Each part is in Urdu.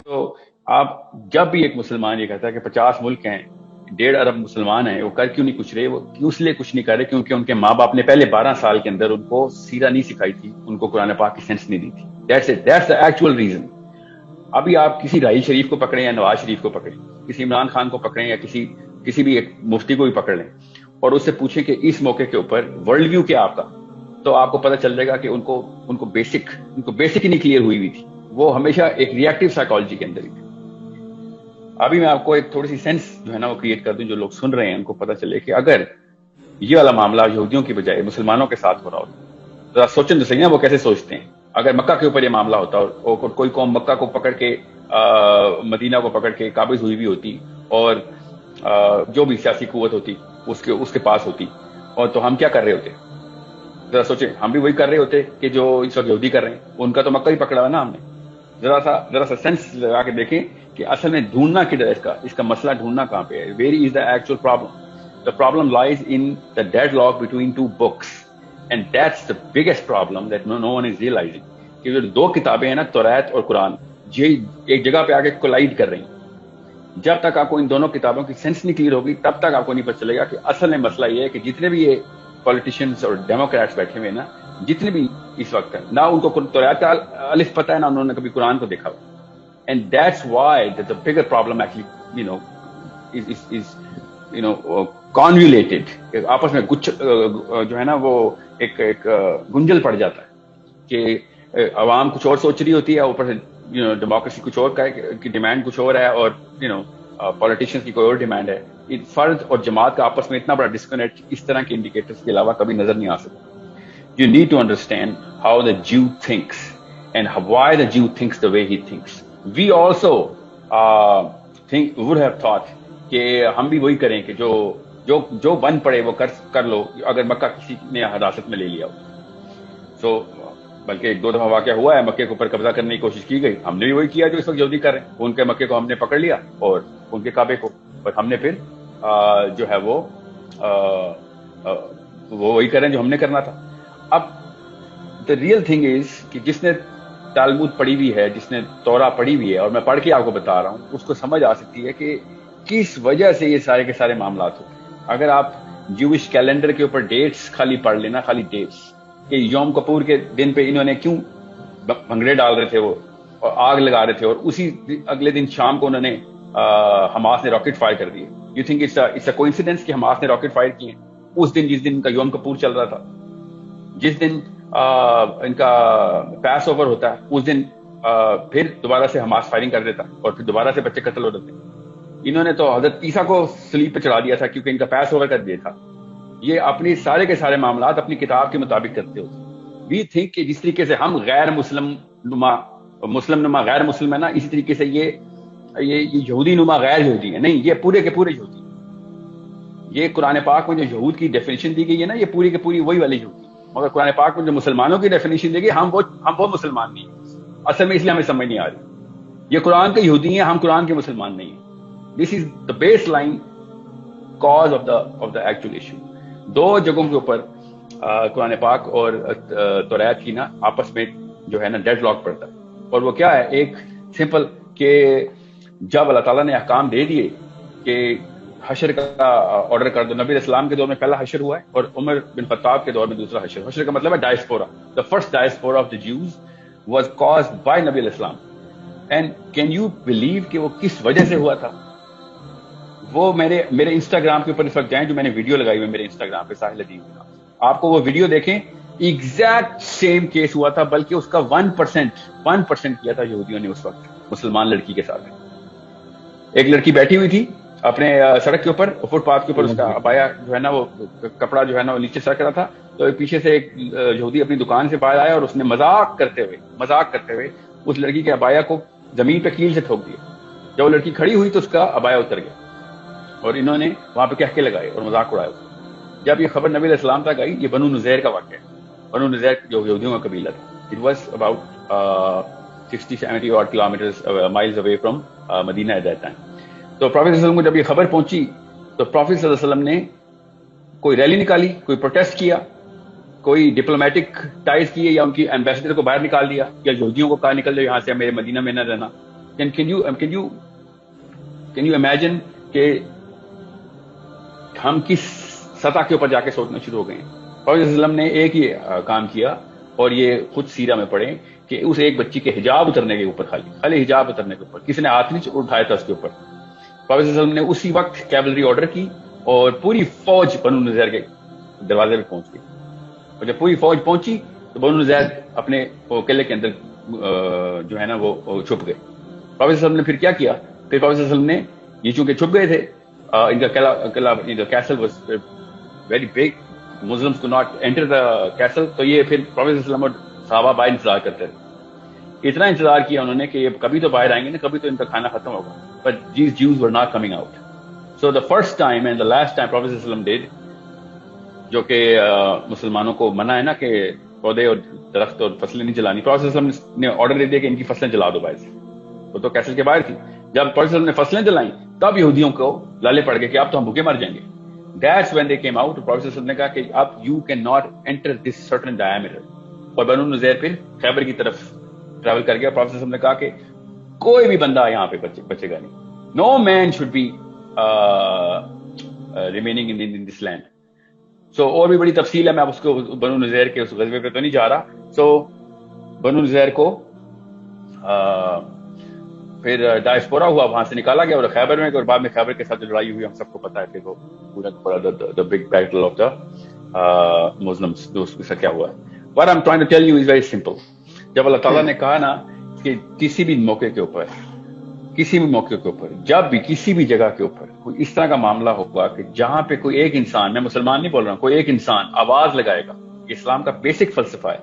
تو آپ جب بھی ایک مسلمان یہ کہتا ہے کہ 50 ملک ہیں، 1.5 ارب مسلمان ہیں، وہ کر کیوں نہیں کچھ رہے؟ وہ کیوں اس لیے کچھ نہیں کر رہے؟ کیونکہ ان کے ماں باپ نے پہلے 12 سال کے اندر ان کو سیرہ نہیں سکھائی تھی، ان کو قرآن پاک کی سینس نہیں دی تھی. That's the actual reason. ابھی آپ کسی راہیل شریف کو پکڑیں یا نواز شریف کو پکڑیں، کسی عمران خان کو پکڑیں یا کسی بھی ایک مفتی کو بھی پکڑ لیں اور اس سے پوچھیں کہ اس موقع کے اوپر ورلڈ ویو کیا آپ کا، تو آپ کو پتہ چل جائے گا کہ ان کو بیسک ہی نہیں کلیئر ہوئی تھی. وہ ہمیشہ ایک ری ایکٹیو سائیکالوجی کے اندر ہی تھے. ابھی میں آپ کو ایک تھوڑی سی سینس جو ہے نا وہ کریٹ کر دوں، جو لوگ سن رہے ہیں ان کو پتہ چلے کہ اگر یہ والا معاملہ یہودیوں کی بجائے مسلمانوں کے ساتھ ہو رہا ہوتا، ذرا سوچیں تو صحیح نا وہ کیسے سوچتے ہیں. اگر مکہ کے اوپر یہ معاملہ ہوتا اور کوئی قوم مکہ کو پکڑ کے مدینہ کو پکڑ کے قابض ہوئی بھی ہوتی اور جو بھی سیاسی قوت ہوتی اس کے پاس ہوتی، اور تو ہم کیا کر رہے ہوتے؟ ذرا سوچیں، ہم بھی وہی کر رہے ہوتے کہ جو اس وقت یہودی کر رہے ہیں. ان کا تو مکہ ہی پکڑا ہے نا ہم نے. ذرا سا سینس لگا کے دیکھیں کہ اصل میں ڈھونڈنا کدھر ہے، اس کا مسئلہ ڈھونڈنا کہاں پہ ہے. Very is the actual problem. The problem lies in the deadlock between two books, and that's the biggest problem that no one is realizing. کہ جو دو کتابیں ہیں نا، توریت اور قرآن، یہ ایک جگہ پہ آ کے کولائڈ کر رہی ہیں. جب تک آپ کو ان دونوں کتابوں کی سینس نہیں کلیئر ہوگی تب تک آپ کو نہیں پتہ چلے گا کہ اصل میں مسئلہ یہ ہے کہ جتنے بھی یہ پولیٹیشینز اور ڈیموکریٹس بیٹھے ہوئے ہیں نا، جتنے بھی اس وقت ہیں، نہ ان کو توریت کا الف پتہ ہے، نہ انہوں نے کبھی قرآن کو دیکھا ہوا. And that's why the bigger problem actually is convoluted. آپس میں جو ہے نا وہ ایک گنجل پڑ جاتا ہے کہ عوام کچھ اور سوچ رہی ہوتی ہے، اوپر سے ڈیموکریسی کچھ اور کی ڈیمانڈ کچھ اور ہے، اور پولیٹیشینز کی کوئی اور ڈیمانڈ ہے. فرد اور جماعت کا آپس میں اتنا بڑا ڈسکنیکٹ اس طرح کے انڈیکیٹرز کے علاوہ کبھی نظر نہیں آ سکتا. You need to understand how the Jew thinks and why the Jew thinks the way he thinks. We also would have thought کہ ہم بھی وہی کریں کہ جو بن پڑے وہ کر لو اگر مکہ کسی نے حراست میں لے لیا ہو. بلکہ 2 دفعہ واقعہ ہوا ہے، مکے کے اوپر قبضہ کرنے کی کوشش کی گئی. ہم نے بھی وہی کیا جو اس وقت یہودی کر رہے ہیں. ان کے مکے کو ہم نے پکڑ لیا اور ان کے کعبے کو، اور ہم نے پھر جو ہے وہ وہی کر رہے ہیں جو ہم نے کرنا تھا. اب the real thing is کہ جس نے تالمود پڑھی ہوئی ہے، جس نے تورا پڑھی ہوئی ہے، اور میں پڑھ کے آپ کو بتا رہا ہوں، اس کو سمجھ آ سکتی ہے کہ کس وجہ سے یہ سارے کے سارے معاملات ہوتے ہیں. اگر آپ جوش کیلنڈر کے اوپر ڈیٹس خالی پڑھ لینا، خالی ڈیٹس کہ یوم کپور کے دن پہ انہوں نے کیوں بھنگڑے ڈال رہے تھے وہ اور آگ لگا رہے تھے، اور اسی اگلے دن شام کو انہوں نے حماس نے راکٹ فائر کر دیے. You think it's a coincidence کہ حماس نے راکٹ فائر کیے اس دن جس دن ان کا یوم کپور چل رہا تھا، جس دن ان کا پیس اوور ہوتا ہے اس دن پھر دوبارہ سے حماس فائرنگ کر دیتا اور پھر دوبارہ سے بچے قتل ہو جاتے. انہوں نے تو حضرت عیسیٰ کو صلیب پہ چڑھا دیا تھا کیونکہ ان کا پیس اوور کر دیا تھا. یہ اپنی سارے کے سارے معاملات اپنی کتاب کے مطابق کرتے ہوتے. وی تھنک کہ جس طریقے سے ہم غیر مسلم نما غیر مسلم ہے نا، اسی طریقے سے یہ یہودی نما غیر یہودی ہے. نہیں، یہ پورے کے پورے یہودی. یہ قرآن پاک میں جو یہود کی ڈیفینیشن دی گئی ہے نا، یہ پوری کے پوری وہی والی یہودی. مگر قرآن پاک میں جو مسلمانوں کی ڈیفینیشن دی گئی، ہم وہ مسلمان نہیں ہیں اصل میں، اس لیے ہمیں سمجھ نہیں آ رہی. یہ قرآن کے یہودی ہیں، ہم قرآن کے مسلمان نہیں ہیں. This is the baseline cause of the actual issue. 2 جگہوں کے اوپر قرآن پاک اور توریت کی نا آپس میں جو ہے نا ڈیڈ لاک پڑتا ہے. اور وہ کیا ہے؟ ایک سمپل کہ جب اللہ تعالیٰ نے احکام دے دیے کہ حشر کا آرڈر کر دو. نبی اسلام کے دور میں پہلا حشر ہوا ہے اور عمر بن خطاب کے دور میں دوسرا حشر. حشر کا مطلب ہے diaspora. The first diaspora of the Jews was caused by نبی اسلام. And can you believe کہ وہ کس وجہ سے ہوا تھا؟ وہ میرے انسٹاگرام کے اوپر اس وقت جائیں، جو میں نے ویڈیو لگائی ہوئی میرے انسٹاگرام پہ ساحل ادیب کا، آپ کو وہ ویڈیو دیکھیں. ایگزیکٹ سیم کیس ہوا تھا، بلکہ اس کا 1% کیا تھا یہودیوں نے اس وقت مسلمان لڑکی کے ساتھ. ایک لڑکی بیٹھی ہوئی تھی اپنے سڑک کے اوپر، فٹ پاتھ کے اوپر، اس کا ابایا جو ہے نا وہ کپڑا جو ہے نا وہ نیچے سرک رہا تھا. تو پیچھے سے ایک یہودی اپنی دکان سے باہر آیا اور اس نے مذاق کرتے ہوئے اس لڑکی کے ابایا کو زمین پہ کیل سے ٹھوک دیا. جب وہ لڑکی کھڑی ہوئی تو اس کا ابایا اتر گیا اور انہوں نے وہاں پہ کہکے لگائے اور مذاق اڑایا. جب یہ خبر نبی علیہ السلام تک آئی، یہ بنو نذیر کا واقعہ ہے. بنو نذیر جو یہودیوں کا قبیلہ تھا. It was about 60-70 odd kilometers miles away from Medina at that time. تو پروفیٹ صلی اللہ علیہ وسلم کو جب یہ خبر پہنچی تو پروفیٹ صلی اللہ علیہ وسلم نے کوئی ریلی نکالی، کوئی پروٹیسٹ کیا، کوئی ڈپلومیٹک ٹائز کیے یا ان کی ایمبیسڈر کو باہر نکال دیا یا یہودیوں کو کہا نکل جاؤ یہاں سے, میرے مدینہ میں نہ رہنا. کین یو امیجن کہ ہم کس سطح کے اوپر جا کے سوچنا شروع ہو گئے ہیں. پروفیٹ صلی اللہ علیہ وسلم نے ایک ہی کام کیا, اور یہ خود سیرہ میں پڑھیں کہ اس ایک بچی کے حجاب اترنے کے اوپر, خالی حجاب اترنے کے اوپر کسی نے ہاتھ نہیں اٹھایا تھا اس کے اوپر. پروفیٹ صلی اللہ علیہ وسلم نے اسی وقت کیولری آرڈر کی اور پوری فوج بنو نذیر کے دروازے پہ پہنچ گئی. اور جب پوری فوج پہنچی تو بنو نذیر اپنے قلعے کے اندر جو ہے نا وہ چھپ گئے. پروفیٹ صلی اللہ علیہ وسلم نے پھر کیا کیا, پھر پروفیٹ صلی اللہ علیہ وسلم نے یہ چونکہ چھپ گئے تھے, ان کا قلعہ castle was very big, Muslims کو ناٹ انٹر دا کیسل, تو یہ پھر پروفیٹ صلی اللہ علیہ وسلم اور صحابہ باہر انتظار کرتے تھے. اتنا انتظار کیا انہوں نے کہ یہ کبھی تو باہر آئیں گے نا, کبھی تو ان کا کھانا ختم ہوگا. But these Jews were not coming out. So the first time and the last time prophet صلی اللہ علیہ وسلم ڈیڈ, جو کہ مسلمانوں کو منع ہے نا کہ پودے اور درخت اور فصلیں نہیں جلانی, پروفیٹ صلی اللہ علیہ وسلم نے آرڈر دے دیا کہ ان کی فصلیں جلا دو باہر سے. وہ تو کیسل کے باہر تھی. جب پروفیٹ صلی اللہ علیہ وسلم نے فصلیں جلائیں تب یہودیوں کو لالے پڑ گئے کہ اب تو ہم بھوکے مر جائیں گے. That's when they came out. Prophet صلی اللہ علیہ وسلم نے کہا کہ اب you cannot enter this certain diameter. اور بنو نذیر پھر خیبر کی طرف ٹریول کر گیا. پروفیٹ صلی اللہ علیہ وسلم نے کہا کہ کوئی بھی بندہ یہاں پہ بچے گا نہیں. No man should be remaining in this land. So اور بھی بڑی تفصیل ہے, میں اب اس کو بنو نذیر کے اس غزوے پہ تو نہیں جا رہا. So بنو نذیر کو پھر ڈائسپورا ہوا, وہاں سے نکالا گیا اور خیبر میں, اور بعد میں خیبر کے ساتھ جو لڑائی ہوئی ہم سب کو پتا ہے, پھر وہ پورا the big battle of the Muslims, اس میں کیا ہوا ہے. What I'm trying to tell you is very simple. جب اللہ تعالیٰ نے کہا نا کہ کسی بھی موقع کے اوپر جب بھی کسی بھی جگہ کے اوپر کوئی اس طرح کا معاملہ ہوگا کہ جہاں پہ کوئی ایک انسان, میں مسلمان نہیں بول رہا ہوں, کوئی ایک انسان آواز لگائے گا, اسلام کا بیسک فلسفہ ہے,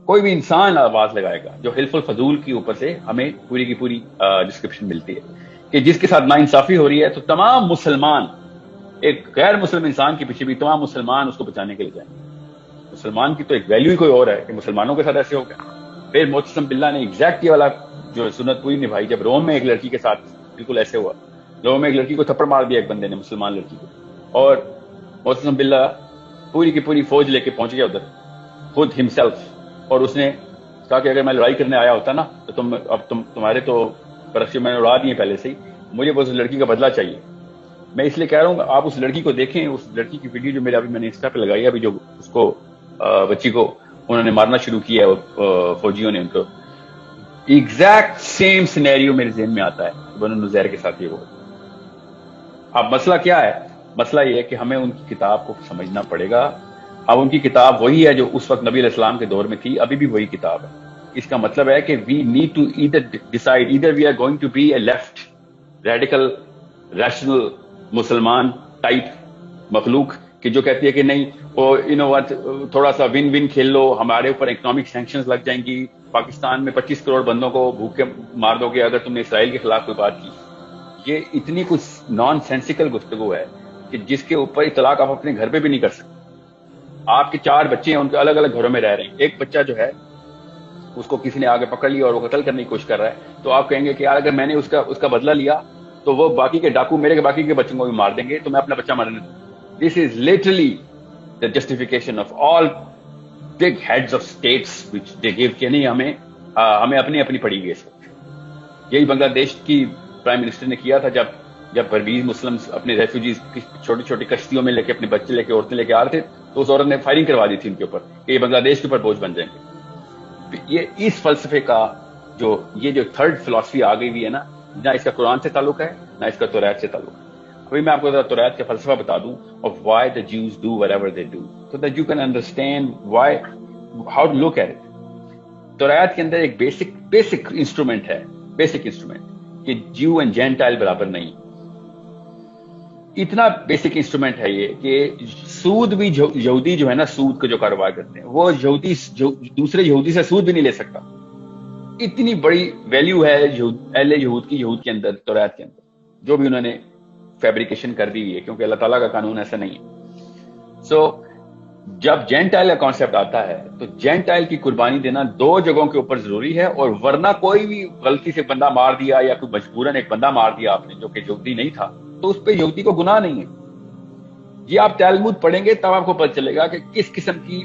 کوئی بھی انسان آواز لگائے گا, جو حلف الفضول کی اوپر سے ہمیں پوری کی پوری ڈسکرپشن ملتی ہے کہ جس کے ساتھ ناانصافی ہو رہی ہے, تو تمام مسلمان, ایک غیر مسلم انسان کے پیچھے بھی تمام مسلمان اس کو بچانے کے لیے جائیں. مسلمان کی تو ایک ویلیو ہی کوئی اور ہے کہ مسلمانوں کے ساتھ ایسے ہو گیا. پھر معتصم باللہ نے ایگزیکٹ یہ والا جو سنت پوری نبھائی, جب روم میں ایک لڑکی کے ساتھ بالکل ایسے ہوا, روم میں ایک لڑکی کو تھپڑ مار دیا ایک بندے نے, مسلمان لڑکی کو, اور معتصم باللہ پوری کی پوری فوج لے کے پہنچ گیا ادھر خود ہمسیلف, اور اس نے کہا کہ اگر میں لڑائی کرنے آیا ہوتا نا تو تمہارے تو برقی میں نے اڑا دیے پہلے سے ہی, مجھے اس لڑکی کا بدلہ چاہیے. میں اس لیے کہہ رہا ہوں آپ اس لڑکی کو دیکھیں, اس لڑکی کی ویڈیو جو میں نے انسٹا پہ لگائی ہے ابھی, جو اس کو بچی کو انہوں نے مارنا شروع کیا ہے فوجیوں نے ان کو, ایگزیکٹ سیم سینیریو میرے ذہن میں آتا ہے بنو نذیر کے ساتھ یہ ہوا. اب مسئلہ کیا ہے؟ مسئلہ یہ ہے کہ ہمیں ان کی کتاب کو سمجھنا پڑے گا. اب ان کی کتاب وہی ہے جو اس وقت نبی علیہ السلام کے دور میں تھی, ابھی بھی وہی کتاب ہے. اس کا مطلب ہے کہ we need to either we are going to be a left radical rational مسلمان ٹائپ مخلوق کہ جو کہتی ہے کہ نہیں وہ تھوڑا سا ون کھیل لو, ہمارے اوپر اکنامک سینکشنز لگ جائیں گی, پاکستان میں 25 کروڑ بندوں کو بھوکے مار دو گے اگر تم نے اسرائیل کے خلاف کوئی بات کی. یہ اتنی کچھ نان سینسیکل گفتگو ہے کہ جس کے اوپر اطلاق آپ اپنے گھر پہ بھی نہیں کر سکتے. آپ کے 4 بچے ہیں, ان کے الگ الگ گھروں میں رہ رہے ہیں, ایک بچہ جو ہے اس کو کسی نے آگے پکڑ لیا اور وہ قتل کرنے کی کوشش کر رہا ہے, تو آپ کہیں گے کہ یار اگر میں نے اس کا بدلہ لیا تو وہ باقی کے ڈاکو میرے باقی کے بچوں کو بھی مار دیں گے, تو میں اپنا بچہ مرنے دوں. This is literally the justification of all big heads of states which they give کہ نہیں ہمیں اپنی پڑی گئی. اس وقت یہی بنگلہ دیش کی پرائم منسٹر نے کیا تھا جب پرویز مسلم اپنے ریفیوجیز چھوٹی چھوٹی کشتیوں میں لے کے اپنے بچے لے کے عورتیں لے کے آ رہے تھے, تو اس عورت نے فائرنگ کروا دی تھی ان کے اوپر کہ یہ بنگلہ دیش کے اوپر بوجھ بن جائیں گے. یہ اس فلسفے کا جو تھرڈ فلسفی آ گئی ہوئی ہے نا, نہ اس کا قرآن سے تعلق ہے نہ اس کا توریت سے تعلق ہے. ابھی میں آپ کو توریت کا فلسفہ بتا دوں of why the Jews do whatever they do, so that you can understand how to look at it. توریت کے اندر ایک بیسک انسٹرومنٹ ہے, کہ جیو اینڈ جینٹائل برابر نہیں. اتنا بیسک انسٹرومنٹ ہے یہ کہ سود بھی یہودی جو ہے نا, سود کا جو کاروبار کرتے ہیں, وہ یہودی دوسرے یہودی سے سود بھی نہیں لے سکتا. اتنی بڑی ویلیو ہے اہل یہود کے اندر, توریت کے اندر, جو بھی انہوں نے فیبریکیشن کر دی ہوئی ہے, کیونکہ اللہ تعالیٰ کا قانون ایسا نہیں ہے. سو جب جینٹائل کا کانسیپٹ آتا ہے تو جینٹائل کی قربانی دینا 2 جگہوں کے اوپر ضروری ہے, اور ورنہ کوئی بھی غلطی سے بندہ مار دیا یا کوئی مجبوراً ایک بندہ مار دیا آپ نے جو کہ یہودی نہیں تھا, تو اس پہ یہودی کو گناہ نہیں ہے. یہ آپ تلمود پڑھیں گے تب آپ کو پتہ چلے گا کہ کس قسم کی